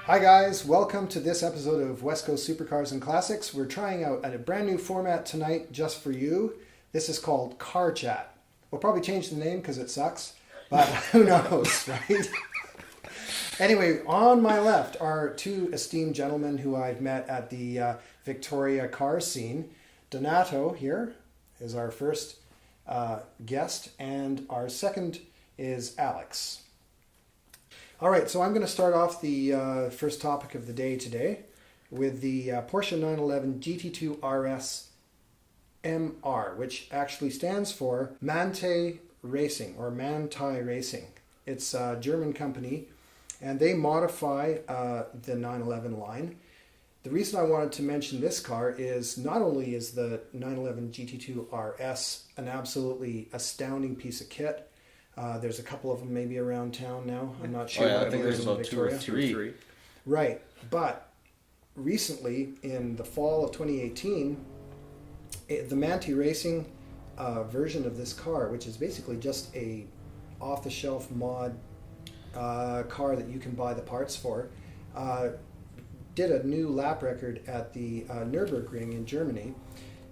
Hi guys, welcome to this episode of West Coast Supercars and Classics. We're trying out a brand new format tonight just for you. This is called Car Chat. We'll probably change the name because it sucks, but who knows, right? Anyway, on my left are two esteemed gentlemen who I've met at the Victoria car scene. Donato here is our first guest, and our second is Alex. All right, so I'm going to start off the first topic of the day today with the Porsche 911 GT2 RS MR, which actually stands for Manthey Racing or Manthey Racing. It's a German company, and they modify the 911 line. The reason I wanted to mention this car is not only is the 911 GT2 RS an absolutely astounding piece of kit. There's a couple of them maybe around town now. I'm not sure. Oh, yeah, I think there's about two or three. Right. But recently, in the fall of 2018, the Manthey Racing version of this car, which is basically just a off-the-shelf mod car that you can buy the parts for, did a new lap record at the Nürburgring in Germany.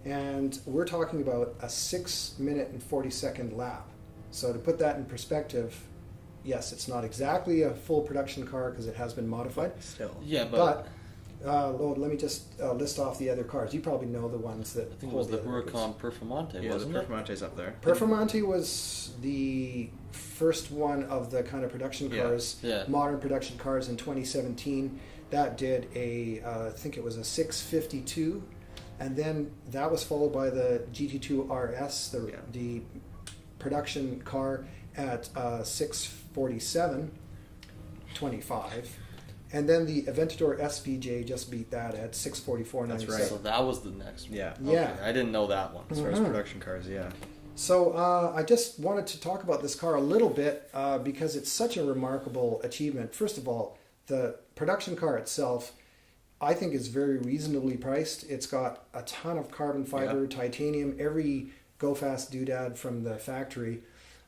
And we're talking about a 6-minute and 40-second lap. So to put that in perspective, yes, it's not exactly a full production car because it has been modified. Still. Yeah, but let me just list off the other cars. You probably know the ones that... I think it was the Huracan Performante, wasn't it? Yeah, the Performante's up there. Performante was the first one of the kind of production cars, modern production cars in 2017. That did I think it was a 652, and then that was followed by the GT2 RS, the production car at 647.25, and then the Aventador SVJ just beat that at 644.97. That's right. So that was the next one. Yeah. Okay. I didn't know that one. As far as production cars, yeah. So I just wanted to talk about this car a little bit because it's such a remarkable achievement. First of all, the production car itself, I think, is very reasonably priced. It's got a ton of carbon fiber, titanium, every go-fast doodad from the factory.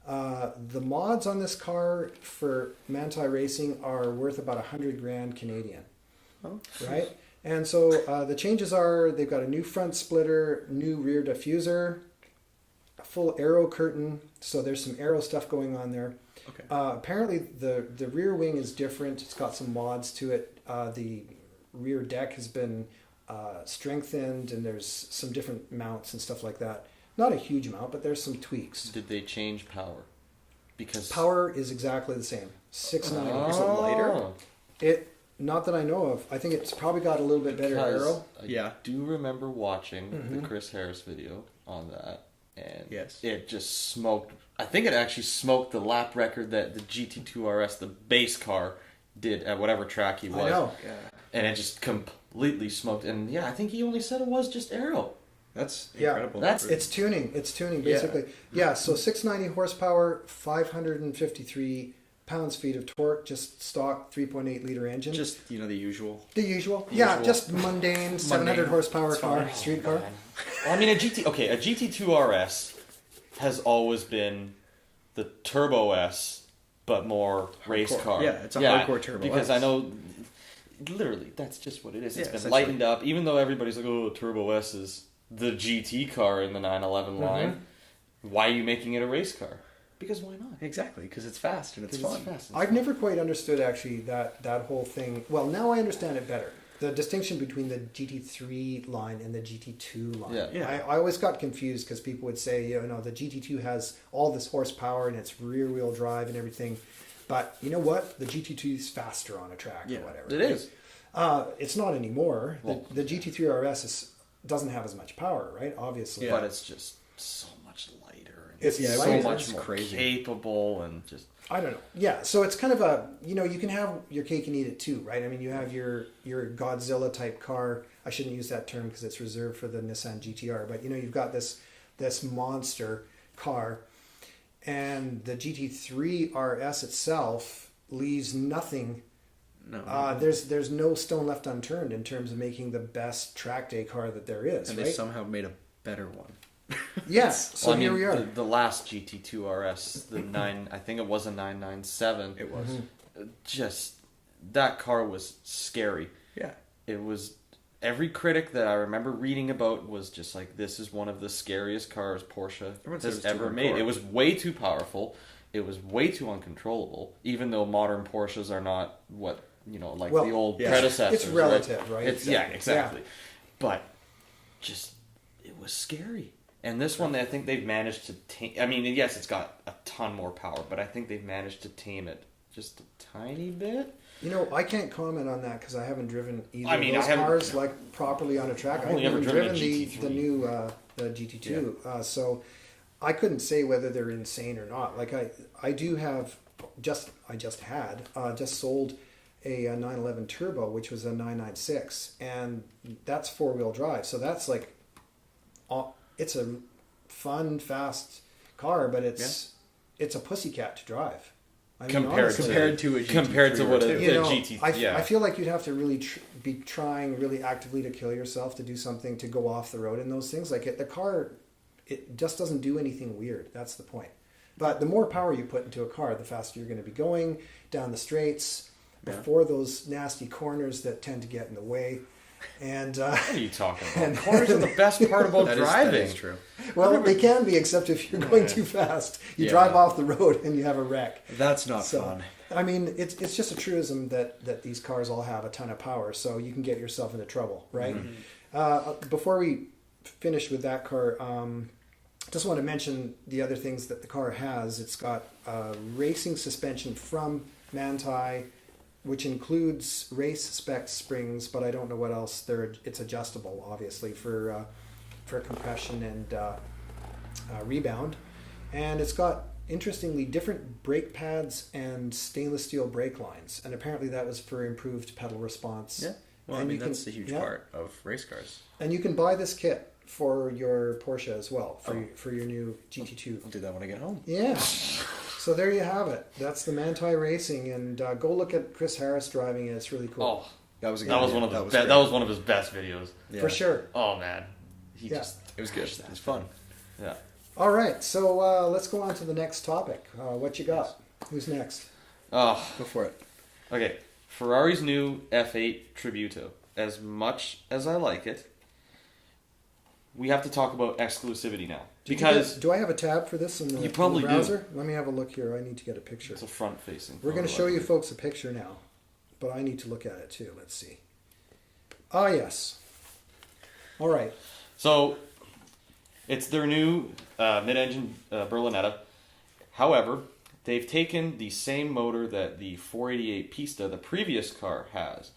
The mods on this car for Manthey Racing are worth about 100 grand Canadian. Oh. Right? And so the changes are they've got a new front splitter, new rear diffuser, a full aero curtain. So there's some aero stuff going on there. Okay. Apparently the rear wing is different. It's got some mods to it. The rear deck has been strengthened, and there's some different mounts and stuff like that. Not a huge amount, but there's some tweaks. Did they change power? Because power is exactly the same. 690. Is it lighter? Not that I know of. I think it's probably got a little bit better aero. I do remember watching the Chris Harris video on that, and it just smoked. I think it actually smoked the lap record that the GT2 RS, the base car, did at whatever track he was. I know. Yeah. And it just completely smoked. And I think he only said it was just aero. That's incredible. It's tuning. It's tuning, basically. Yeah, so 690 horsepower, 553 pounds-feet of torque, just stock 3.8 liter engine. Just, the usual. The usual. Yeah, just mundane 700 horsepower car, street car. Well, I mean, a GT2 RS has always been the Turbo S, but more race car. Yeah, it's a hardcore Turbo because S. I know, literally, that's just what it is. It's been essentially lightened up, even though everybody's like, oh, Turbo S is the GT car in the 911 line. Why are you making it a race car? Because why not? Exactly, because it's fast and it's fun. I've never quite understood, actually, that whole thing. Well, now I understand it better. The distinction between the GT3 line and the GT2 line. Yeah. I always got confused because people would say, the GT2 has all this horsepower and it's rear-wheel drive and everything. But you know what? The GT2 is faster on a track or whatever. It is. It's not anymore. Well, the GT3 RS doesn't have as much power, right? Obviously. But it's just so much lighter. And It's so lighter. much more capable and just... I don't know. Yeah, so it's kind of a, you can have your cake and eat it too, right? I mean, you have your Godzilla type car. I shouldn't use that term because it's reserved for the Nissan GTR. But, you've got this monster car. And the GT3 RS itself leaves nothing. No. There's no stone left unturned in terms of making the best track day car that there is, and right? they somehow made a better one. Yes. So here we are. The last GT2 RS, I think it was a 997. It was. Just that car was scary. Yeah. It was... Every critic that I remember reading about was just like, this is one of the scariest cars Porsche has ever made. It was way too powerful. It was way too uncontrollable, even though modern Porsches are not what, the old predecessors. It's relative, right? Exactly. Yeah. But just, it was scary. And this one, I think they've managed to tame... I mean, yes, it's got a ton more power, but I think they've managed to tame it just a tiny bit. I can't comment on that because I haven't driven either of those cars properly on a track. I've never driven the new the GT2, so I couldn't say whether they're insane or not. Like I do have just sold a 911 Turbo, which was a 996, and that's 4-wheel drive. So that's like, it's a fun, fast car, but it's a pussycat to drive. I mean, compared to a GT2. I feel like you'd have to really be trying really actively to kill yourself to do something to go off the road in those things. Like the car, it just doesn't do anything weird. That's the point. But the more power you put into a car, the faster you're going to be going down the straights, before those nasty corners that tend to get in the way. And what are you talking about? Corners are the best part about driving. That is true. Well, they can be, except if you're going too fast. You drive off the road and you have a wreck. That's not fun. I mean, it's just a truism that these cars all have a ton of power, so you can get yourself into trouble, right? Mm-hmm. Before we finish with that car, just want to mention the other things that the car has. It's got racing suspension from Manthey, which includes race spec springs, but I don't know what else. It's adjustable, obviously, for compression and rebound. And it's got, interestingly, different brake pads and stainless steel brake lines. And apparently that was for improved pedal response. Yeah, well, and that's a huge part of race cars. And you can buy this kit for your Porsche as well, for your new GT2. I'll do that when I get home. Yeah. So there you have it. That's the Manthey Racing, and go look at Chris Harris driving it. It's really cool. Oh, that was one of his best videos. Yeah. For sure. Oh man, it was good. It was fun. Yeah. All right, so let's go on to the next topic. What you got? Who's next? Oh, go for it. Okay, Ferrari's new F8 Tributo. As much as I like it, we have to talk about exclusivity now. Because do I have a tab for this in the browser? Do. Let me have a look here. I need to get a picture. It's a front-facing. We're going to show you folks a picture now, but I need to look at it too. Let's see. Ah, yes. All right. So it's their new mid-engine Berlinetta. However, they've taken the same motor that the 488 Pista, the previous car, has.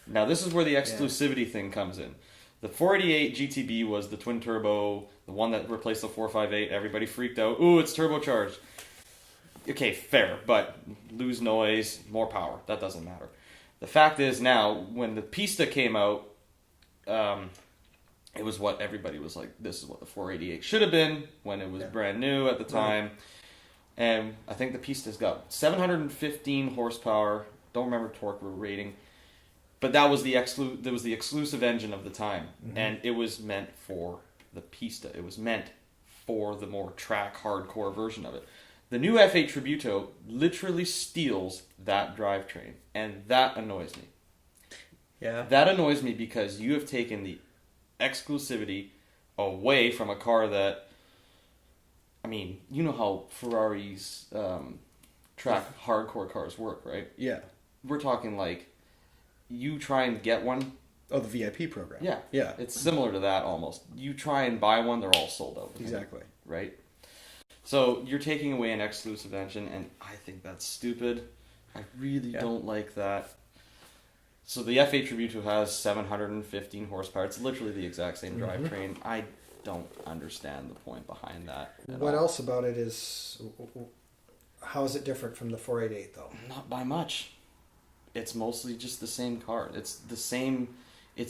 Now this is where the exclusivity thing comes in. The 488 GTB was the twin turbo, the one that replaced the 458. Everybody freaked out. Ooh, it's turbocharged. Okay, fair, but lose noise, more power. That doesn't matter. The fact is now, when the Pista came out, it was what everybody was like, this is what the 488 should have been when it was brand new at the time. And I think the Pista's got 715 horsepower. Don't remember torque rating. But that was the exclusive engine of the time, and it was meant for the Pista. It was meant for the more track, hardcore version of it. The new F8 Tributo literally steals that drivetrain, and that annoys me. Yeah. That annoys me because you have taken the exclusivity away from a car that, I mean, you know how Ferrari's track hardcore cars work, right? Yeah. We're talking like, you try and get one. Oh, the VIP program. Yeah. Yeah. It's similar to that almost. You try and buy one, they're all sold out. Exactly. Right? So you're taking away an exclusive engine, and I think that's stupid. I really don't like that. So the F8 Tributo has 715 horsepower. It's literally the exact same drivetrain. I don't understand the point behind that. What else about it is... How is it different from the 488, though? Not by much. It's mostly just the same car. It's the same the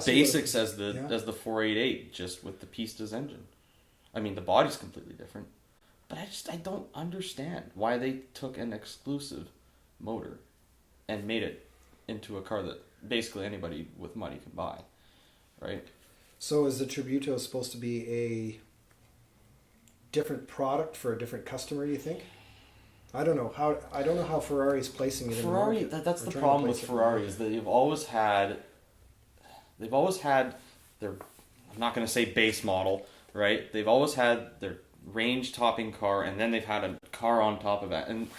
basics as the 488, just with the Pista's engine. I mean, the body's completely different. But I don't understand why they took an exclusive motor and made it into a car that basically anybody with money can buy. Right? So is the Tributo supposed to be a different product for a different customer, do you think? I don't know how Ferrari's placing it. Ferrari, in the market. that's the problem with Ferrari is that they've always had their, I'm not going to say base model, right? They've always had their range topping car, and then they've had a car on top of that. And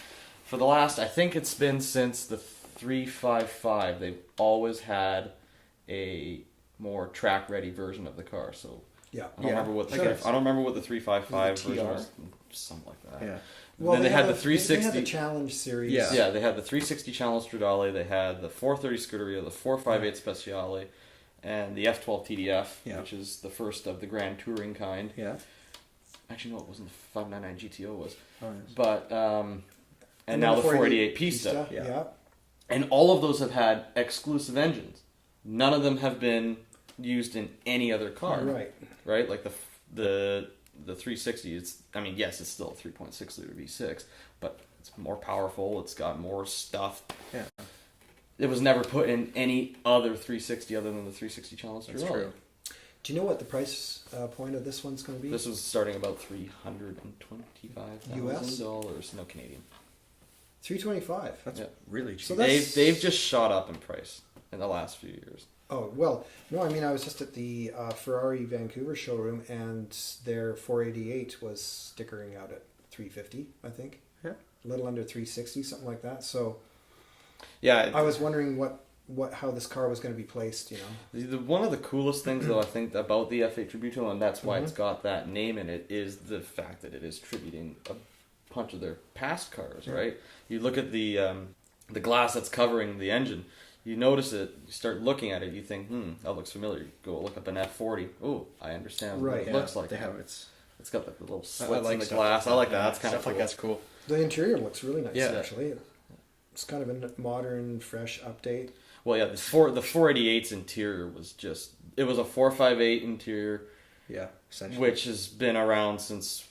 for the last, I think it's been since the 355, they've always had a more track ready version of the car. So yeah, I don't remember what the 355 version was, something like that. Yeah. Well, then they had the 360. They had the Challenge series. Yeah, they had the 360 Challenge Stradale. They had the 430 Scuderia, the 458 Speciale, and the F12 TDF, which is the first of the Grand Touring kind. Yeah. Actually, no, it wasn't. The 599 GTO was. Oh, yes. But and now the 488 Pista. Yeah. And all of those have had exclusive engines. None of them have been used in any other car. Right. Like the 360. Yes, it's still a 3.6 liter V6, but it's more powerful. It's got more stuff. Yeah. It was never put in any other 360 other than the 360 Challenge. That's true. Do you know what the price point of this one's going to be? This was starting about $325,000. No, Canadian. $325. That's really cheap. So they've just shot up in price in the last few years. Oh, well, no, I was just at the Ferrari Vancouver showroom, and their 488 was stickering out at $350, I think. Yeah. A little under $360, something like that. So yeah, I was wondering how this car was going to be placed, One of the coolest things, though, I think, about the F8 Tributo, and that's why it's got that name in it, is the fact that it is tributing a bunch of their past cars, right? You look at the glass that's covering the engine, you notice it, you start looking at it, you think, that looks familiar. You go look up an F40. Oh, I understand what it looks like. It's got the little slits in the glass. I like that. That's kind of cool. Like that's cool. The interior looks really nice, actually. It's kind of a modern, fresh update. Well, yeah, the 488's interior was it was a 458 interior. Yeah, essentially. Which has been around since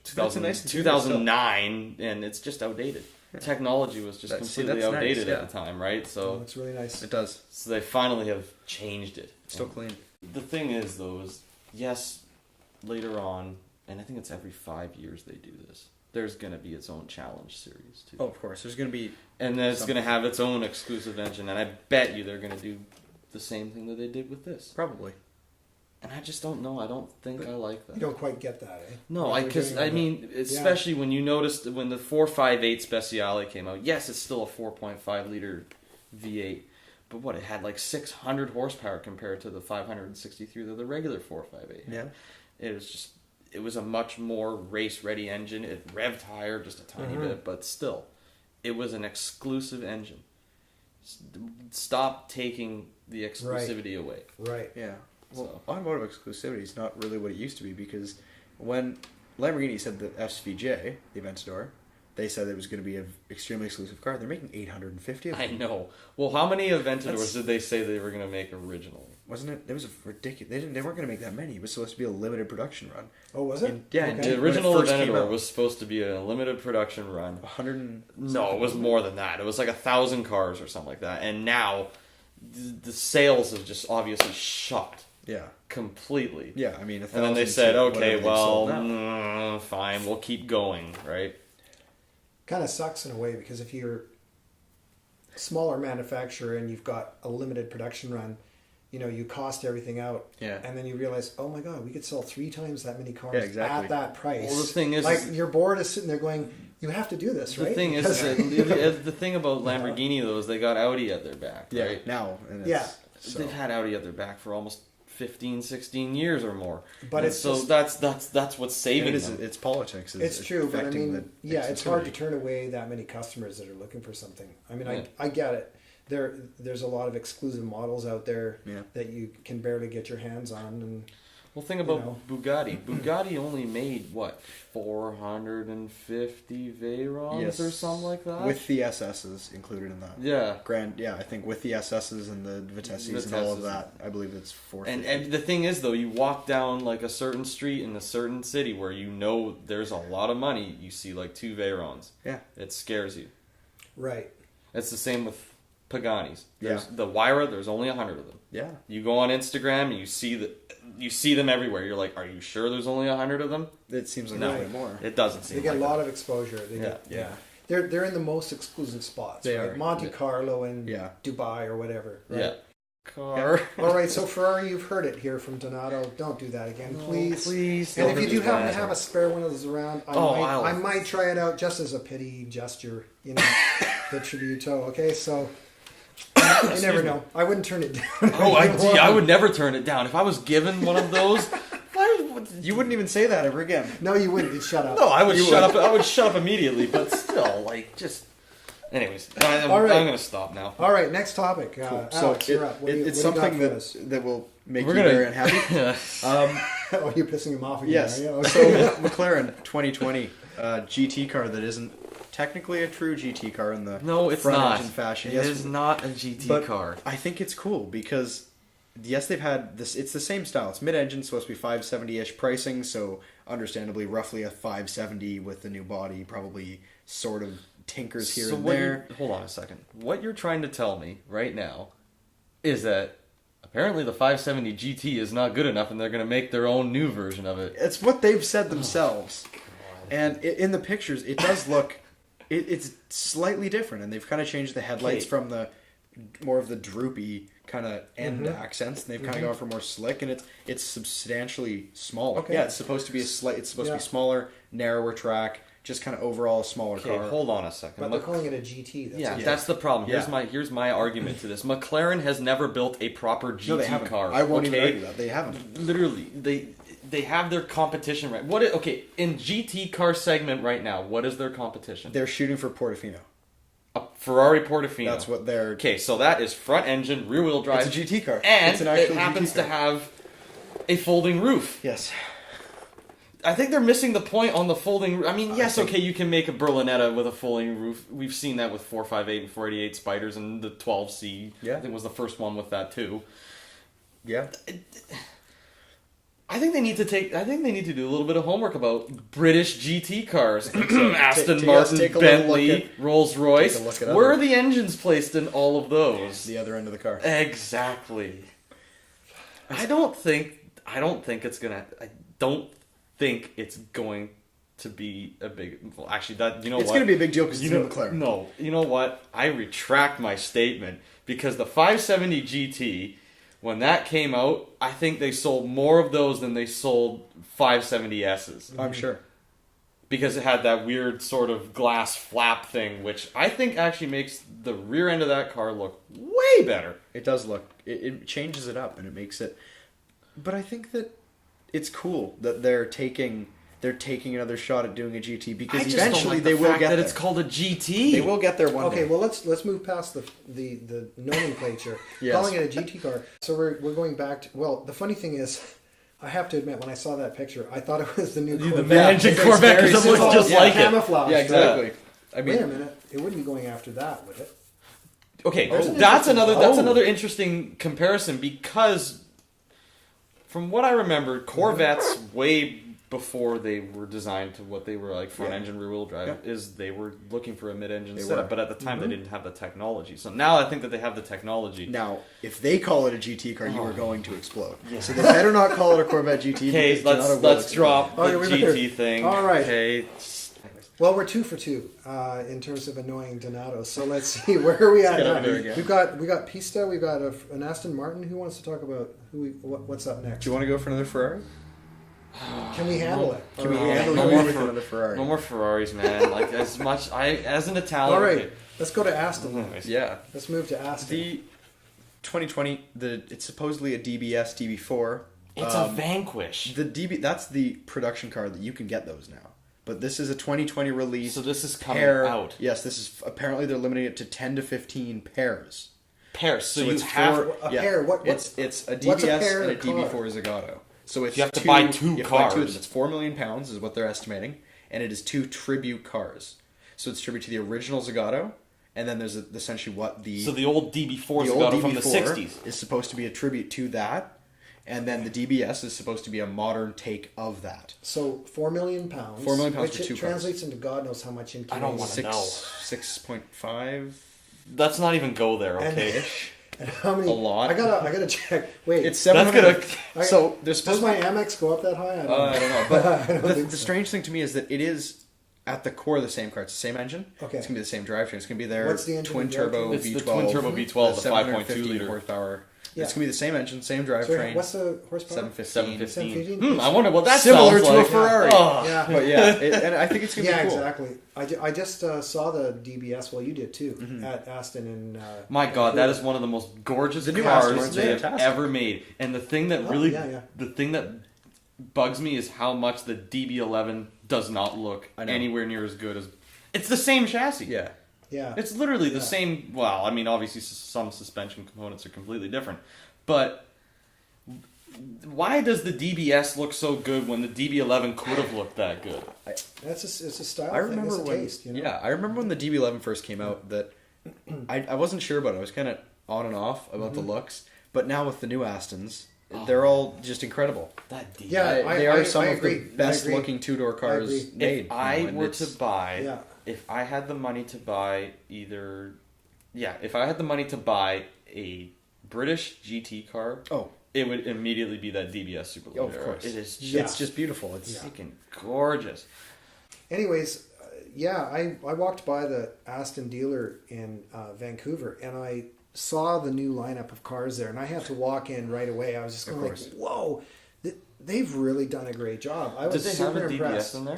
2009, and it's just outdated. Technology was just completely outdated at the time, right? So it's really nice. It does. So they finally have changed it. Still clean. The thing is, though, yes, later on, and I think it's every 5 years they do this, there's going to be its own challenge series, too. Oh, of course. There's going to be... And then it's going to have its own exclusive engine, and I bet you they're going to do the same thing that they did with this. Probably. And I just don't know. I don't think I like that. You don't quite get that, eh? No, especially when you noticed when the 458 Speciale came out, yes, it's still a 4.5 liter V8, but it had like 600 horsepower compared to the 563 that the regular 458 had. Yeah. It was a much more race-ready engine. It revved higher just a tiny bit, but still, it was an exclusive engine. Stop taking the exclusivity away. Right. Yeah. Well, automotive exclusivity is not really what it used to be, because when Lamborghini said the SVJ, the Aventador, they said it was going to be an extremely exclusive car. They're making 850 of them. I know. Well, how many Aventadors did they say they were going to make originally? Wasn't it? It was ridiculous. They weren't going to make that many. It was supposed to be a limited production run. Oh, was it? The original Aventador was supposed to be a limited production run. 100. No, it was more than that. It was like 1,000 cars or something like that. And now the sales have just obviously shot. Yeah. Completely. Yeah, and then they said, okay, well, fine, we'll keep going, right? Kind of sucks in a way, because if you're a smaller manufacturer and you've got a limited production run, you cost everything out. Yeah. And then you realize, oh my God, we could sell 3 times that many cars at that price. Well, the thing is... your board is sitting there going, you have to do this, right? The thing is, the thing about Lamborghini, though, is they got Audi at their back, right? Now. They've had Audi at their back for almost 15, 16 years or more. But that's what's saving them. It's politics. It's true, but it's hard to turn away that many customers that are looking for something. I get it. There's a lot of exclusive models out there that you can barely get your hands on. And think about Bugatti. Bugatti only made 450 Veyrons or something like that, with the SSs included in that. Yeah, I think with the SSs and the Vitesses and all of that, I believe it's 450. And the thing is, though, you walk down like a certain street in a certain city where there's a lot of money. You see like 2 Veyrons. Yeah, it scares you. Right. It's the same with Paganis. The Huayra, there's only 100 of them. Yeah. You go on Instagram and you see them everywhere. You're like, are you sure there's only 100 of them? It seems like way more. It doesn't seem. They get like a lot that. of exposure. they're in the most exclusive spots. They right? are. Monte Carlo and Yeah. Dubai or whatever. Right? Yeah. Car. All right, so Ferrari, you've heard it here from Donato. Don't do that again, please. Please. And don't if you do do happen that. to have a spare one of those around, I might try it out just as a pity gesture, you know, the Tributo. Okay, so you never know. I wouldn't turn it down. I would never turn it down if I was given one of those. You wouldn't even say that ever again. No, you wouldn't. You'd shut up. No, I would shut up. I would shut up immediately. But still, like, just. Anyways, I'm going to stop now. All right, next topic. Cool. Alex, So you're up. it's something that will make you gonna- very unhappy. Oh, you're pissing him off again. Yes. Are you? So Okay. McLaren 2020 GT car that isn't technically a true GT car in the No, it's front not. engine fashion. It Yes, is not a GT but car. I think it's cool because yes, they've had this. It's the same style. It's mid-engine, supposed to be 570-ish pricing. So understandably, roughly a 570 with the new body. Probably sort of tinkers here and there. Hold on a second. What you're trying to tell me right now is that apparently the 570 GT is not good enough, and they're going to make their own new version of it. It's what they've said themselves. And in the pictures, it does look. It's slightly different, and they've kind of changed the headlights from the more of the droopy kind of end accents, and they've kind of gone for more slick, and it's substantially smaller. Okay. Yeah, it's supposed to be it's supposed to be smaller, narrower track, just kind of overall a smaller Okay, car. hold on a second. But they're calling it a GT. That's the problem. Yeah. Here's my argument to this. McLaren has never built a proper GT No, they haven't. car. I won't even argue that they haven't. Literally, they have their competition right. In GT car segment right now? What is their competition? They're shooting for Portofino. A Ferrari Portofino. That's what they're. Okay, so that is front engine, rear wheel drive. It's a GT car. And It's an actual it happens GT to car. have a folding roof. Yes. I think they're missing the point on the folding. I mean, yes, okay, you can make a Berlinetta with a folding roof. We've seen that with 458 and 488 Spiders, and the 12C. Yeah. I think was the first one with that too. Yeah. I think they need to do a little bit of homework about British GT cars. Aston Martin, take a little Bentley, look at- Rolls Royce. take a look at Where other- are the engines placed in all of those? The other end of the car. Exactly. I don't think it's going to be a big. Well, actually, It's going to be a big deal because it's a McLaren. No, you know what? I retract my statement because the 570 GT, when that came out, I think they sold more of those than they sold 570Ss. I'm sure. Because it had that weird sort of glass flap thing, which I think actually makes the rear end of that car look way better. It does look. It changes it up and it makes it. But I think that it's cool that they're taking another shot at doing a GT because eventually they will get that there. it's called a GT. They will get there one day. Okay, well let's move past the nomenclature. Yes. Calling it a GT car. So we're going back to, well, the funny thing is, I have to admit, when I saw that picture, I thought it was the new Corvette. mid-engine It's Corvette, very 'cause it looks simple. just like it. Camouflage. Yeah, exactly. I mean, Wait a minute, it wouldn't be going after that, would it? Okay, Oh. that's Oh. another interesting comparison because from what I remember, Corvettes way before they were designed to what they were like front engine rear wheel drive is they were looking for a mid-engine They setup, were. but at the time they didn't have the technology. So now I think that they have the technology. now if they call it a GT car, you are going to explode. So they better not call it a Corvette GT. Okay, because Donato will let's explode. drop the Okay, we GT better. thing. All right. Okay. Well, we're 2 for 2 in terms of annoying Donato. So let's see, where are we at get now? over there again. We got Pista, we got an Aston Martin. Who wants to talk about what's up next? Do you want to go for another Ferrari? Can we handle it? Can we Or- handle no going more with for- another Ferrari? No more Ferraris, man. Like as an Italian. All right, okay. let's go to Aston. Anyways. Yeah. Let's move to Aston. The 2020, it's supposedly a DBS DB4. It's a Vanquish. The that's the production car that you can get those now. But this is a 2020 release. So this is coming pair. out. Yes, this is apparently they're limiting it to 10 to 15 pairs. Pairs. So you it's have a pair, it's a what's a DBS pair and a of car? DB4 Zagato. So it's You have to buy two you have to buy two of cars. them. It's £4 million is what they're estimating, and it is 2 tribute cars. So it's tribute to the original Zagato, and then there's essentially what the So the old DB4 the got old from the DB4 60s. is supposed to be a tribute to that, and then the DBS is supposed to be a modern take of that. So £4 million. £4 million which for it two cars. translates into God knows how much in I don't Canadian. wanna know. 6.5. Let's not even go there, And- okay? And how many? A lot. I gotta check. Wait, It's That's 700. gonna- So there's does supposed my Amex go up that high? I don't know. I don't know. But I don't the think so. strange thing to me is that it is. at the core of the same car. It's the same engine. Okay. It's going to be the same drivetrain. It's going to be their What's the engine twin turbo It's V12. the twin turbo V12, the 5.2 liter horsepower. Yeah. It's going to be the same engine, same Sorry, drivetrain. what's the horsepower? 715. I wonder what that's Similar to like. a Ferrari. Oh. Yeah. But yeah, and I think it's going to Yeah, be cool. exactly. I just saw the DBS. Well, you did too at Aston in. My God, that is one of the most gorgeous The new cars Aston's they have fantastic. ever made. And the thing that the thing that bugs me is how much the DB11 does not look anywhere near as good as. It's the same chassis. Yeah. Yeah. It's literally the same. Well, I mean, obviously some suspension components are completely different, but why does the DBS look so good when the DB11 could have looked that good? It's a style I remember thing. It's a when, taste, you know? yeah, I remember when the DB11 first came out that I wasn't sure about it. I was kind of on and off about the looks, but now with the new Astons, they're all just incredible. That DB. Yeah, They are some of agree. the best I agree. looking two-door cars made. If I and were it's- to buy, Yeah. if I had the money to buy if I had the money to buy a British GT car, it would immediately be that DBS Super Limited. of course, It is just, it's just beautiful. It's freaking gorgeous. Anyways, I walked by the Aston dealer in Vancouver and I saw the new lineup of cars there, and I had to walk in right away. I was just going like, "Whoa, they've really done a great job." I was Did they super have a impressed. DBS in there?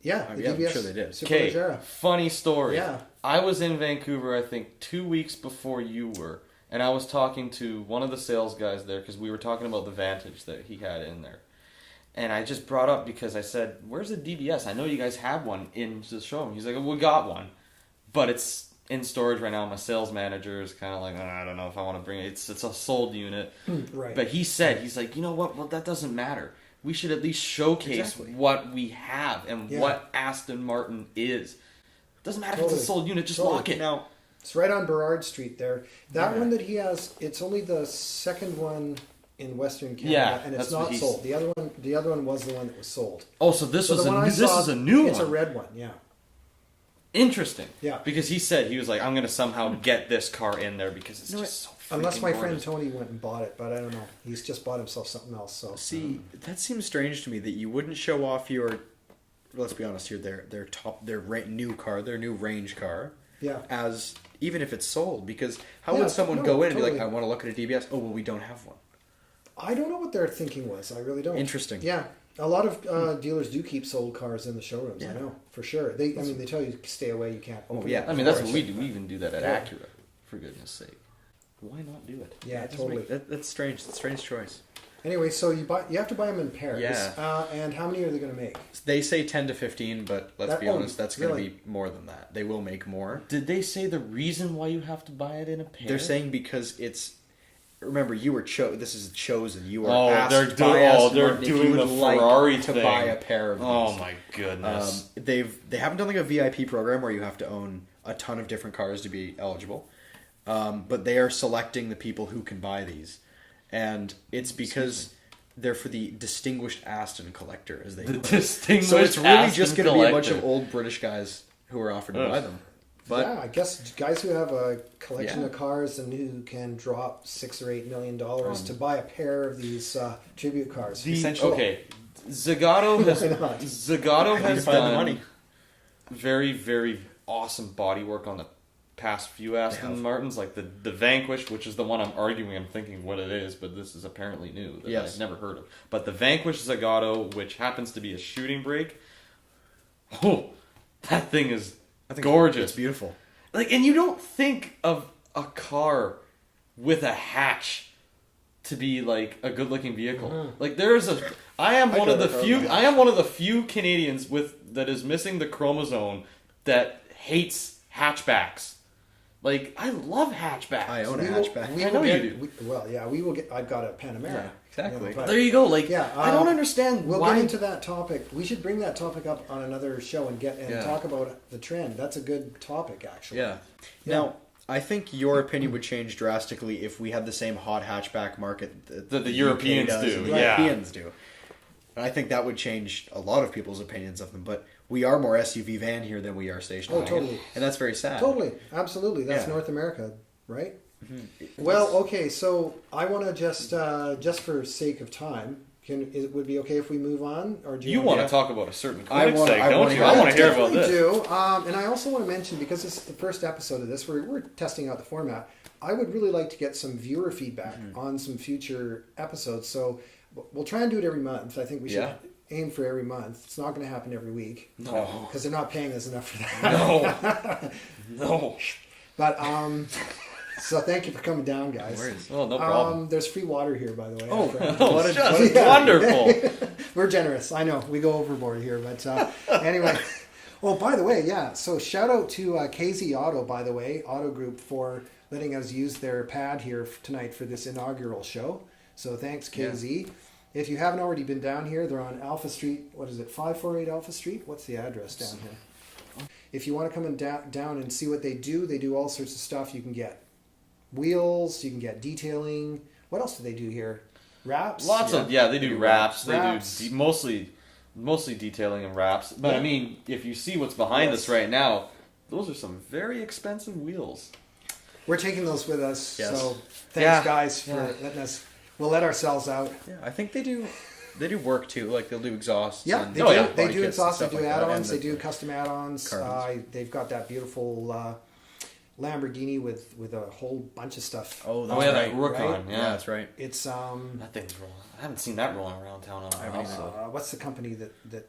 The I'm DBS. sure they did. Superleggera. Funny story. Yeah. I was in Vancouver, I think, 2 weeks before you were, and I was talking to one of the sales guys there because we were talking about the Vantage that he had in there. And I just brought up because I said, "Where's the DBS? I know you guys have one in the showroom." He's like, "We got one, but it's in storage right now. My sales manager is kind of like, I don't know if I want to bring it. It's a sold unit." Right. But he's like, "You know what? Well, that doesn't matter. We should at least showcase what we have and what Aston Martin is. It doesn't matter if it's a sold unit. Just lock it." Now, it's right on Burrard Street there. That one that he has, it's only the second one in Western Canada, and it's not sold. The other one was the one that was sold. Oh, so this is a new one. It's a red one, yeah. Interesting. Yeah. Because he was like, "I'm going to somehow get this car in there because it's just so freaking Unless my friend gorgeous." Tony went and bought it, but I don't know. He's just bought himself something else. So see, that seems strange to me that you wouldn't show off your. Let's be honest here. Their new car, their new range car. Yeah. As even if it's sold, because how would someone go in and be like, totally. "I want to look at a DBS"? Oh well, we don't have one. I don't know what their thinking was. I really don't. Interesting. Yeah. A lot of dealers do keep sold cars in the showrooms. I know for sure. They tell you stay away. You can't. Open it. I mean, that's what we do. We even do that at Acura, for goodness sake. Why not do it? Yeah, totally. That's strange. That's a strange choice. Anyway, so you have to buy them in pairs. Yeah. And how many are they going to make? They say 10 to 15, but let's be honest, that's going to really? be more than that. They will make more. Did they say the reason why you have to buy it in a pair? They're saying because it's. Remember, you were this is chosen. You were Oh, asked they're by doing- Aston they're Martin if doing you would the like Ferrari to thing. buy a pair of these. Oh my goodness. They haven't done like a VIP program where you have to own a ton of different cars to be eligible, but they are selecting the people who can buy these, and it's because they're for the distinguished Aston collector, as they call it. Distinguished So it's really Aston just going to be a bunch collector. of old British guys who are offered to buy them. But yeah, I guess guys who have a collection of cars and who can drop $6 or $8 million to buy a pair of these tribute cars. Okay, Zagato has the money. done very, very awesome bodywork on the past few Aston Martins, like the Vanquish, which is the one I'm arguing. I'm thinking what it is, but this is apparently new that I've never heard of. But the Vanquish Zagato, which happens to be a shooting brake, that thing is gorgeous. It's beautiful. Like, and you don't think of a car with a hatch to be like a good-looking vehicle. Like I am one of the few Canadians that is missing the chromosome that hates hatchbacks. Like, I love hatchbacks. I own a hatchback. I know you do. We will get. I've got a Panamera. Yeah, exactly. There you go. Like, I don't understand We'll why. get into that topic. We should bring that topic up on another show and talk about the trend. That's a good topic, actually. Yeah. Now, I think your opinion would change drastically if we had the same hot hatchback market that the Europeans UK does do, and the yeah. Europeans do. And I think that would change a lot of people's opinions of them. But we are more SUV van here than we are station wagon. Totally. And that's very sad. Totally. Absolutely. That's North America, right? Mm-hmm. Well, okay. So I want to just for sake of time, would it be okay if we move on, or do you want to talk about a certain I want to hear about this. I do, and I also want to mention, because this is the first episode of this, we're testing out the format. I would really like to get some viewer feedback on some future episodes. So we'll try and do it every month. I think we should aim for every month. It's not going to happen every week. No, because they're not paying us enough for that. No. But so thank you for coming down, guys. Oh, no problem. There's free water here, by the way. Wonderful. We're generous. I know we go overboard here, but anyway. Oh, by the way, so shout out to KZ Auto, by the way, Auto Group, for letting us use their pad here tonight for this inaugural show. So thanks, KZ. Yeah. If you haven't already been down here, they're on Alpha Street. What is it, 548 Alpha Street? What's the address down here? If you want to come and down and see what they do all sorts of stuff. You can get wheels, you can get detailing. What else do they do here? Wraps? They do wraps. They do mostly detailing and wraps. But I mean, if you see what's behind us right now, those are some very expensive wheels. We're taking those with us. So thanks, guys, for letting us. We'll let ourselves out. Yeah, I think they do work too. Like they'll do exhausts. Yeah, and they do exhausts. They do add-ons. They do custom add-ons. They've got that beautiful Lamborghini with a whole bunch of stuff. Oh, that's right. That Rookan. Right? Yeah, that's right. It's that thing's rolling. I haven't seen that rolling around town on the house. What's the company that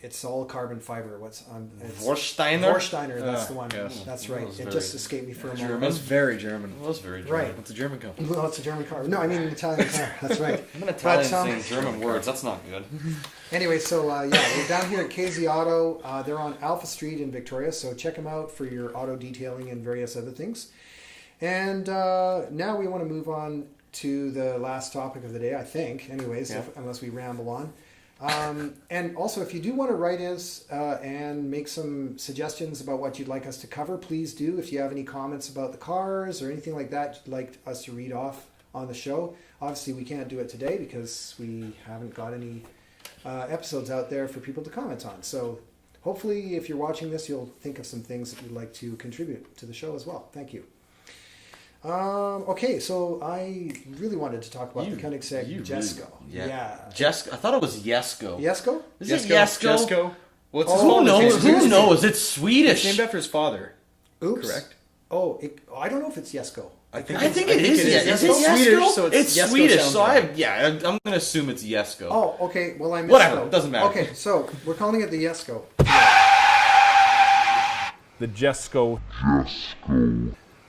it's all carbon fiber? What's on? Vorsteiner, that's the one. Yes. That's right. It just escaped me for a moment. That's very German. It was very German. Right. It's a German company. Well, it's a German car. No, I mean an Italian car. That's right. I'm an Italian saying German words. That's not good. Anyway, so we're down here at KZ Auto. They're on Alpha Street in Victoria, so check them out for your auto detailing and various other things. And now we want to move on to the last topic of the day, I think, anyways, unless we ramble on. And also, if you do want to write us and make some suggestions about what you'd like us to cover, please do. If you have any comments about the cars or anything like that you'd like us to read off on the show. Obviously, we can't do it today because we haven't got any episodes out there for people to comment on. So hopefully, if you're watching this, you'll think of some things that you'd like to contribute to the show as well. Thank you. Okay, so I really wanted to talk about the Koenigsegg Jesko. Jesko. I thought it was Jesko. Jesko? Is it Jesko? Jesko. Well, who knows? Who knows? It's Swedish. It's named after his father. Oops. Correct. Oh, I don't know if it's Jesko. I think it is. Is it Swedish? So it's Swedish. So I'm going to assume it's Jesko. Oh, okay. Well, I missed whatever. It doesn't matter. Okay, so we're calling it the Jesko. The Jesko.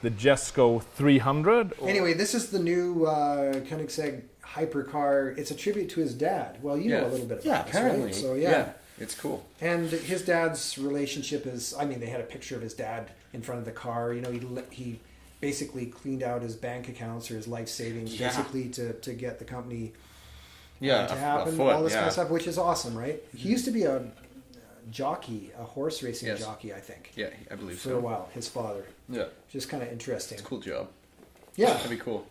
The Jesko 300. Anyway, this is the new Koenigsegg hypercar. It's a tribute to his dad. Well, you know a little bit about this, apparently. Right? So, it's cool. And his dad's relationship is, they had a picture of his dad in front of the car. You know, he basically cleaned out his bank accounts or his life savings basically to get the company to happen, all this kind of stuff, which is awesome, right? He used to be a jockey, a horse racing jockey, I think. Yeah, I believe for a while, his father. Yeah. Just kind of interesting. It's a cool job. Yeah. That'd be cool.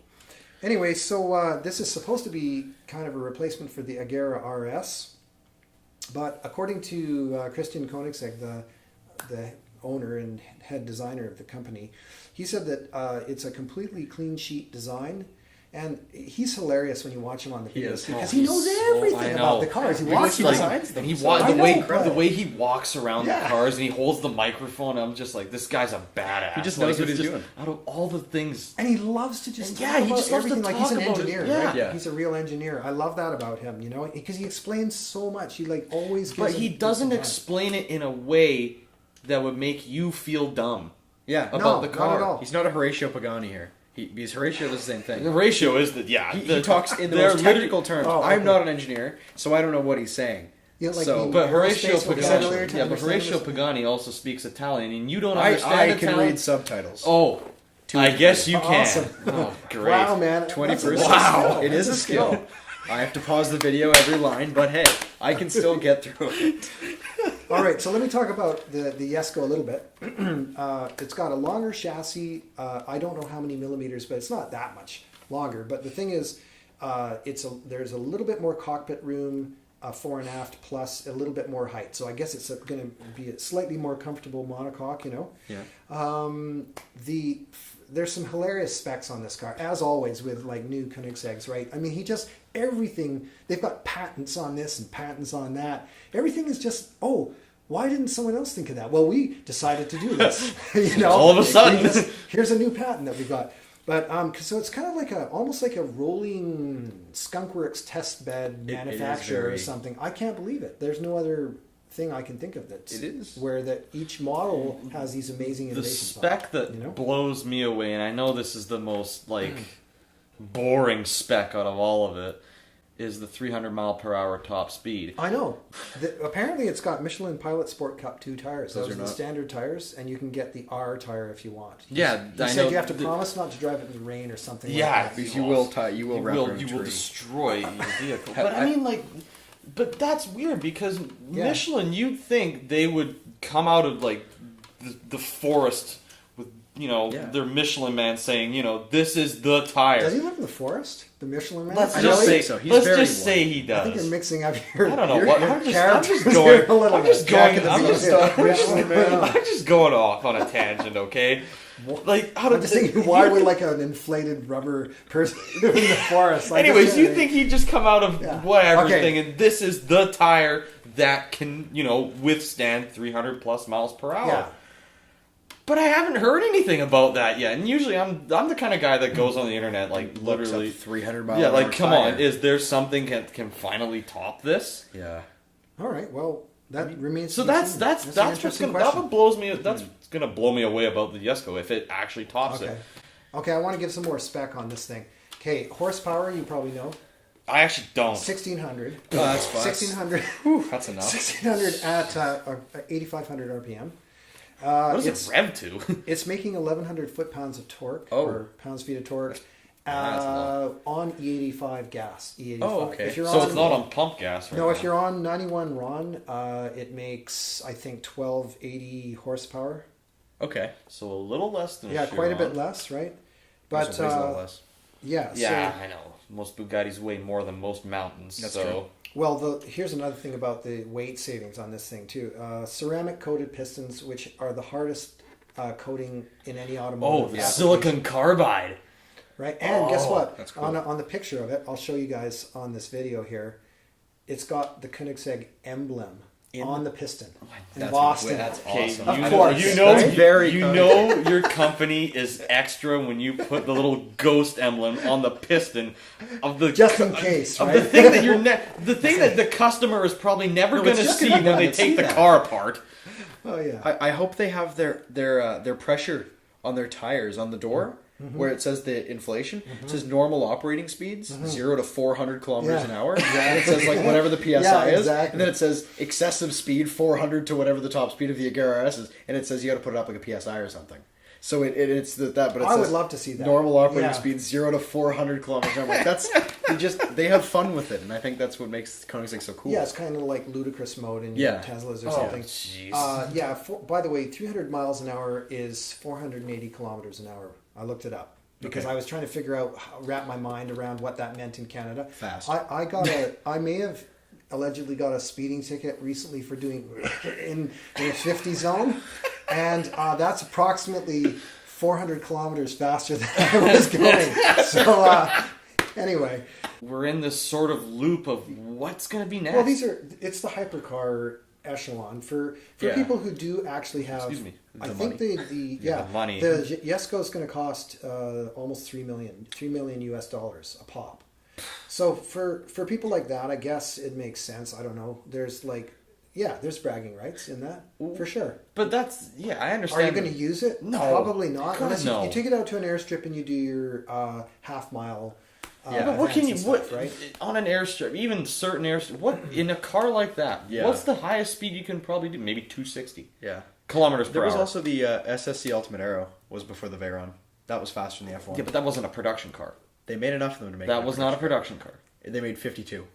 Anyway, so this is supposed to be kind of a replacement for the Agera RS. But according to Christian Koenigsegg, the owner and head designer of the company, he said that it's a completely clean sheet design. And he's hilarious when you watch him on the videos because he knows everything about the cars. He designs them. The way he walks around the cars and he holds the microphone. I'm just like, this guy's a badass. He just knows what he's doing. Out of all the things, and he loves to just talk about everything like he's an engineer. Right? Yeah, he's a real engineer. I love that about him. You know, because he explains so much. He always. But he doesn't explain it in a way that would make you feel dumb. Yeah, about the car. Not at all. He's not a Horatio Pagani here. Because Horatio does the same thing. Horatio is he talks in the most technical terms. I'm not an engineer, so I don't know what he's saying. But Horatio Pagani also speaks Italian, and you don't understand I Italian. can read subtitles. Oh, I guess you can. Awesome. Oh, great. Wow, man. 21st. Wow. It is a skill. I have to pause the video every line, but hey, I can still get through it. All right, so let me talk about the Jesko a little bit. It's got a longer chassis. I don't know how many millimeters, but it's not that much longer. But the thing is, there's a little bit more cockpit room. a fore and aft plus a little bit more height. So I guess it's going to be a slightly more comfortable monocoque, you know. Yeah. There's some hilarious specs on this car, as always with like new Koenigsegg's, right? I mean, everything, they've got patents on this and patents on that. Everything is just, why didn't someone else think of that? Well, we decided to do this. You know, all of a sudden, here's a new patent that we got. But so it's kind of like almost like a rolling skunkworks test bed manufacturer or something. I can't believe it. There's no other thing I can think of where that each model has these amazing innovations. The spec that blows me away, and I know this is the most boring spec out of all of it, is the 300 mile per hour top speed. I know. Apparently it's got Michelin Pilot Sport Cup 2 tires. Those are the standard tires, and you can get the R tire if you want. Yeah, you said you have to promise not to drive it in the rain or something like that. Because you will destroy your vehicle. But I mean, but that's weird because Michelin, you'd think they would come out of the forest with their Michelin man saying, this is the tire. Does he live in the forest? The Michelin man? Let's just say he does. I think you're mixing up your. I don't know what. I'm just going off on a tangent, okay? I'm just thinking, why would an inflated rubber person live in the forest? Anyways, you think he'd just come out of whatever thing, and this is the tire that can, withstand 300 plus miles per hour. Yeah. But I haven't heard anything about that yet. And usually I'm the kind of guy that goes on the internet, literally 300 miles. Yeah, come on, is there something that can finally top this? Yeah. All right. Well, that remains. So that's what blows me. That's gonna blow me away about the Jesko if it actually tops it. Okay, I want to give some more spec on this thing. Okay, horsepower, you probably know. I actually don't. 1600. Oh, that's fast. 1600. That's enough. 1600 at 8500 RPM. What does it rev to? It's making 1100 foot-pounds of torque or pounds-feet of torque on E85 gas. E85. Oh, okay. So it's not on pump gas, right? No, if you're on 91 RON, it makes, I think, 1280 horsepower. Okay. So a little less than quite a bit less, right? But a lot less. Yeah, I know. Most Bugattis weigh more than most mountains. That's true. Well, here's another thing about the weight savings on this thing too. Ceramic coated pistons, which are the hardest coating in any automotive. Silicon carbide. Right, and guess what? That's cool. On the picture of it, I'll show you guys on this video here. It's got the Koenigsegg emblem on the piston embossed in. That's Okay, awesome. Of course. Your company is extra when you put the little ghost emblem on the piston of the just in case, right? The thing that the thing that the customer is probably never going to see when they take the car apart. Oh yeah. I hope they have their pressure on their tires on the door. Mm-hmm. Where it says the inflation, it says normal operating speeds, 0 to 400 kilometers an hour. And it says whatever the PSI is. And then it says excessive speed, 400 to whatever the top speed of the Agera S is. And it says you got to put it up like a PSI or something. So it's that, but it says I would love to see that. Normal operating speed, 0 to 400 kilometers an hour. I'm like, they have fun with it. And I think that's what makes Koenigsegg so cool. Yeah, it's kind of like ludicrous mode in your Teslas or something. Jeez. By the way, 300 miles an hour is 480 kilometers an hour. I looked it up because I was trying to wrap my mind around what that meant in Canada. Fast. I may have allegedly got a speeding ticket recently for doing in a 50 zone, and that's approximately 400 kilometers faster than I was going. So anyway, we're in this sort of loop of what's going to be next. Well, it's the hypercar echelon for people who do actually have. Excuse me. I think the money. The Jesko is going to cost almost $3 million US dollars a pop. So for people like that, I guess it makes sense. I don't know. There's there's bragging rights in that for sure. But that's I understand. Are you going to use it? No, probably not. Unless no. you take it out to an airstrip and you do your half mile. But what can you right? On an airstrip, even certain airstrip? What in a car like that? Yeah. What's the highest speed you can probably do? Maybe 260. Yeah. Kilometers per hour. There was also the SSC Ultimate Aero was before the Veyron. That was faster than the F1. Yeah, but that wasn't a production car. They made enough of them to make. That was not a production car. They made 52,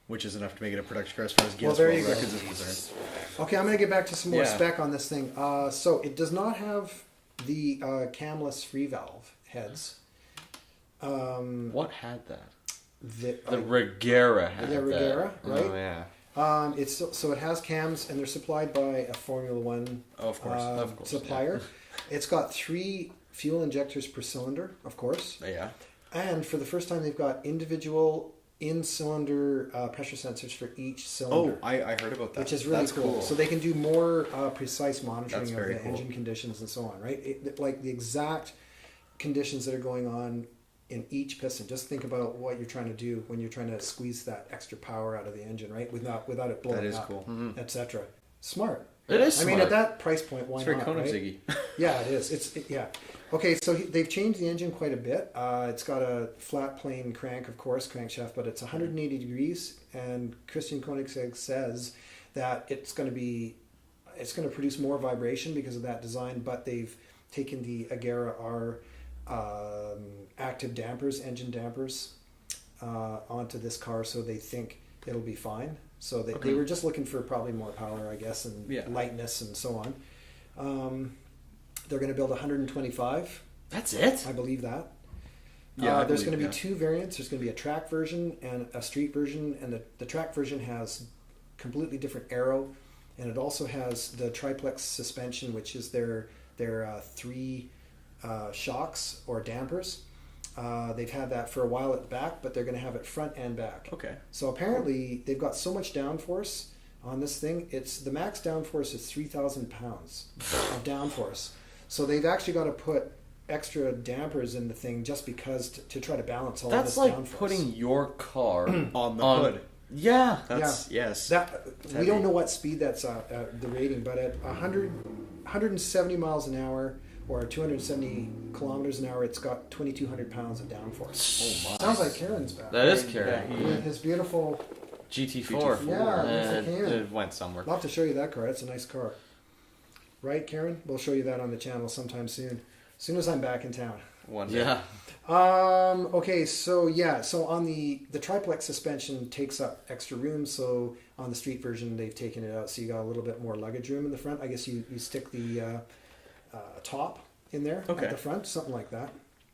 which is enough to make it a production car as far as Guinness World Records is concerned. Okay, I'm going to get back to some more spec on this thing. So it does not have the camless free valve heads. What had that? The Regera had the Regera, that. right? Oh yeah. So it has cams, and they're supplied by a Formula One of course, supplier. Yeah. It's got 3 fuel injectors per cylinder, of course. Yeah. And for the first time, they've got individual in-cylinder pressure sensors for each cylinder. Oh, I heard about that. Which is really cool. So they can do more precise monitoring of the cool. engine conditions and so on, right? Like the exact conditions that are going on in each piston. Just think about what you're trying to do when you're trying to squeeze that extra power out of the engine, right? Without it blowing up. That is cool. Etc. Smart. It is smart. I mean, at that price point, why it's not? very Koenigsegg. Right? Yeah, it is. Yeah. Okay, so they've changed the engine quite a bit. It's got a flat plane crank, of course, crankshaft, but it's 180 degrees. And Christian Koenigsegg says that it's going to produce more vibration because of that design. But they've taken the Agera R active dampers, engine dampers, onto this car, so they think it'll be fine. So they were just looking for probably more power, I guess, and lightness and so on. They're going to build 125. That's it? I believe that. Yeah, there's going to be 2 variants. There's going to be a track version and a street version, and the track version has completely different aero, and it also has the triplex suspension, which is their 3 shocks or dampers. They've had that for a while at the back, but they're going to have it front and back. Okay. So apparently they've got so much downforce on this thing. The max downforce is 3,000 pounds of downforce. So they've actually got to put extra dampers in the thing just because to try to balance all this downforce. That's like putting your car on the hood. Yeah. Yes. We don't know what speed that's the rating, but at 170 miles an hour or 270 kilometers an hour, it's got 2,200 pounds of downforce. Oh my! Sounds like Karen's back. That is Karen. With his beautiful GT4. Yeah, it went somewhere. I'll have to show you that car. That's a nice car. Right, Karen? We'll show you that on the channel sometime soon. As soon as I'm back in town. One day. Yeah. Okay, so on the triplex suspension takes up extra room, so on the street version they've taken it out, so you got a little bit more luggage room in the front. I guess you stick the top in there at the front, something like that.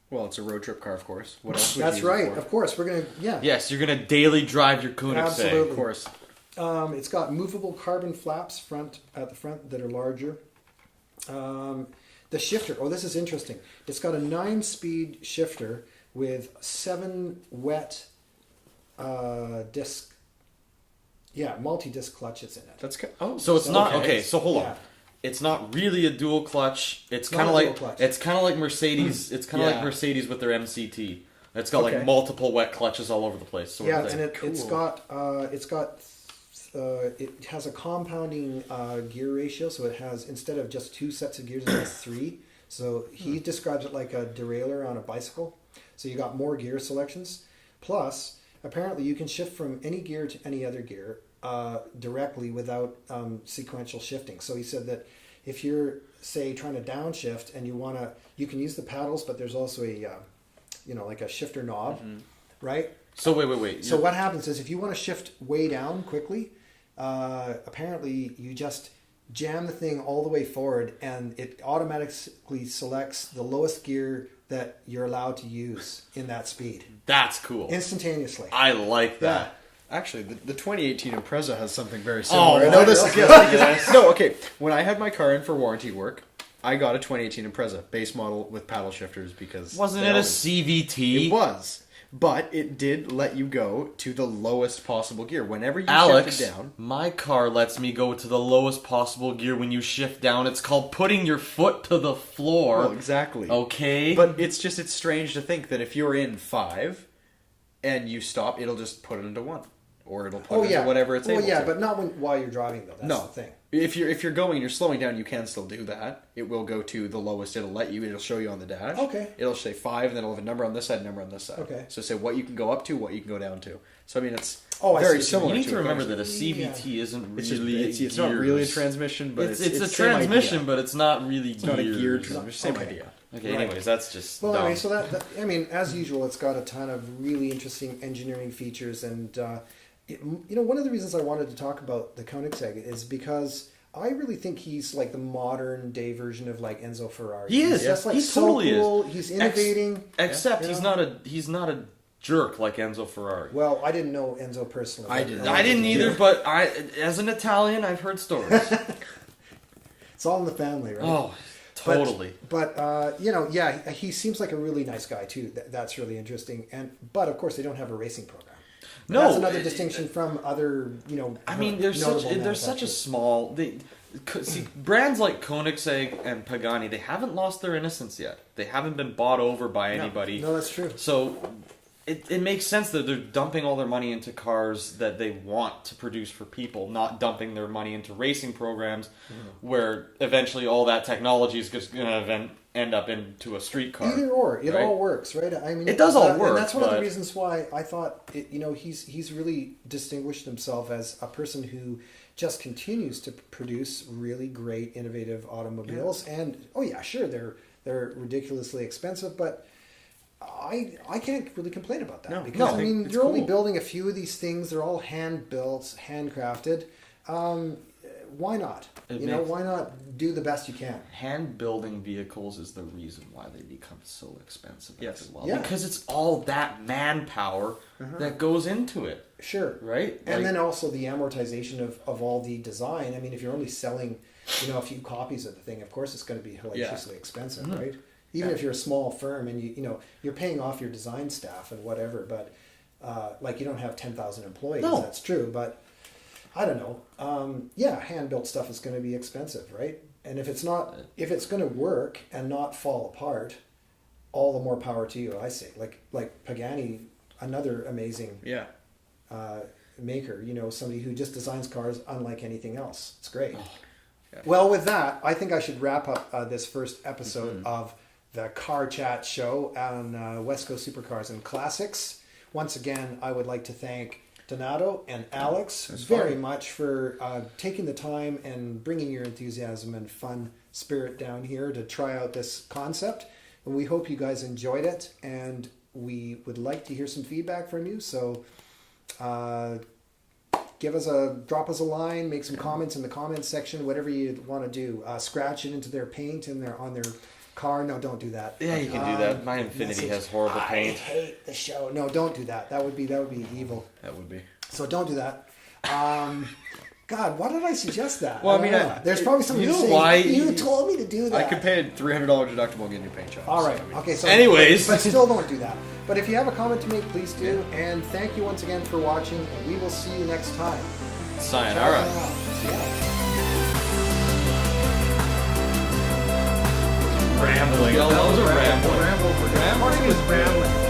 Well, it's a road trip car, of course. What else would That's you use right. it for? Of course, we're gonna Yes, you're gonna daily drive your Koenigsegg. Absolutely. Of course. It's got movable carbon flaps at the front that are larger. The shifter. Oh, this is interesting. It's got a 9-speed shifter with 7 wet disc. Yeah, multi-disc clutches in it. That's so it's not okay. So hold on. It's not really a dual clutch. It's kind of like Mercedes. It's kind of like Mercedes with their MCT. It's got like multiple wet clutches all over the place. And it has a compounding gear ratio, so it has, instead of just 2 sets of gears, it has 3. So he describes it like a derailleur on a bicycle. So you got more gear selections. Plus, apparently you can shift from any gear to any other gear directly without sequential shifting. So he said that if you're, say, trying to downshift and you can use the paddles, but there's also a like a shifter knob, right? So wait. So what happens is if you want to shift way down quickly, apparently you just jam the thing all the way forward and it automatically selects the lowest gear that you're allowed to use in that speed. That's cool. Instantaneously. I like that. Actually, the 2018 Impreza has something very similar. Oh, I know this is yes. No, okay. When I had my car in for warranty work, I got a 2018 Impreza base model with paddle shifters because wasn't it a CVT? It was, but it did let you go to the lowest possible gear whenever you shifted down. My car lets me go to the lowest possible gear when you shift down. It's called putting your foot to the floor. Well, exactly. Okay, but it's strange to think that if you're in 5 and you stop, it'll just put it into 1. Or it'll put it into whatever it's able to. But not while you're driving, though. That's the thing. If you're going and you're slowing down, you can still do that. It will go to the lowest it'll let you. It'll show you on the dash. Okay. It'll say 5, and then it'll have a number on this side, number on this side. Okay. So say what you can go up to, what you can go down to. So I mean, it's I very see. similar. You need to remember that a CVT isn't really. It's not really a transmission, but it's a transmission, but it's not really. It's not a geared transmission. Same idea. Okay. Right. Anyways, that's just. Well, dumb. anyway, so that I mean, as usual, it's got a ton of really interesting engineering features, and one of the reasons I wanted to talk about the Koenigsegg is because I really think he's like the modern day version of like Enzo Ferrari. He is. He's just like he so totally cool. is. He's innovating. Except he's not a jerk like Enzo Ferrari. Well, I didn't know Enzo personally. I didn't. I didn't either, but as an Italian, I've heard stories. It's all in the family, right? Oh, totally. But you know, yeah, he seems like a really nice guy too. That's really interesting. But of course, they don't have a racing program. No, that's another distinction from other, you know. I mean, there's such a small. See, brands like Koenigsegg and Pagani, they haven't lost their innocence yet. They haven't been bought over by anybody. No, that's true. So it makes sense that they're dumping all their money into cars that they want to produce for people, not dumping their money into racing programs where eventually all that technology is just going to end up into a street car. Either or, it right? all works, right? I mean, it does all work, and that's one of the reasons why I thought, you know, he's really distinguished himself as a person who just continues to produce really great, innovative automobiles. Yeah. And oh yeah, sure, they're ridiculously expensive, but I can't really complain about that because I mean, you're only building a few of these things. They're all hand built, handcrafted. Why not? Why not do the best you can? Hand building vehicles is the reason why they become so expensive. Yes. Because it's all that manpower that goes into it. Sure. Right? And then also the amortization of all the design. I mean, if you're only selling, a few copies of the thing, of course it's going to be hellaciously expensive, right? Even if you're a small firm and you're paying off your design staff and whatever, but you don't have 10,000 employees. No. That's true, but I don't know. Hand built stuff is going to be expensive, right? And if it's going to work and not fall apart, all the more power to you. I say, like Pagani, another amazing maker. Somebody who just designs cars unlike anything else. It's great. Well, with that, I think I should wrap up this first episode of the Car Chat show on Wesco Supercars and Classics. Once again, I would like to thank Donato and Alex very much for taking the time and bringing your enthusiasm and fun spirit down here to try out this concept. And we hope you guys enjoyed it, and we would like to hear some feedback from you. So drop us a line, make some comments in the comments section, whatever you want to do. Scratch it into their paint and on their car. No, don't do that. Yeah, you can do that. My Infiniti has horrible paint. I hate the show. No, don't do that. That would be evil. That would be. So don't do that. God, why did I suggest that? Well, I mean, there's probably somebody saying, why you told me to do that. I could pay a $300 deductible and get your paint job. All right. Okay. So anyways, but still don't do that. But if you have a comment to make, please do. And thank you once again for watching. And we will see you next time. Sayonara. Rambling. That was a ramble. Rambling is rambling.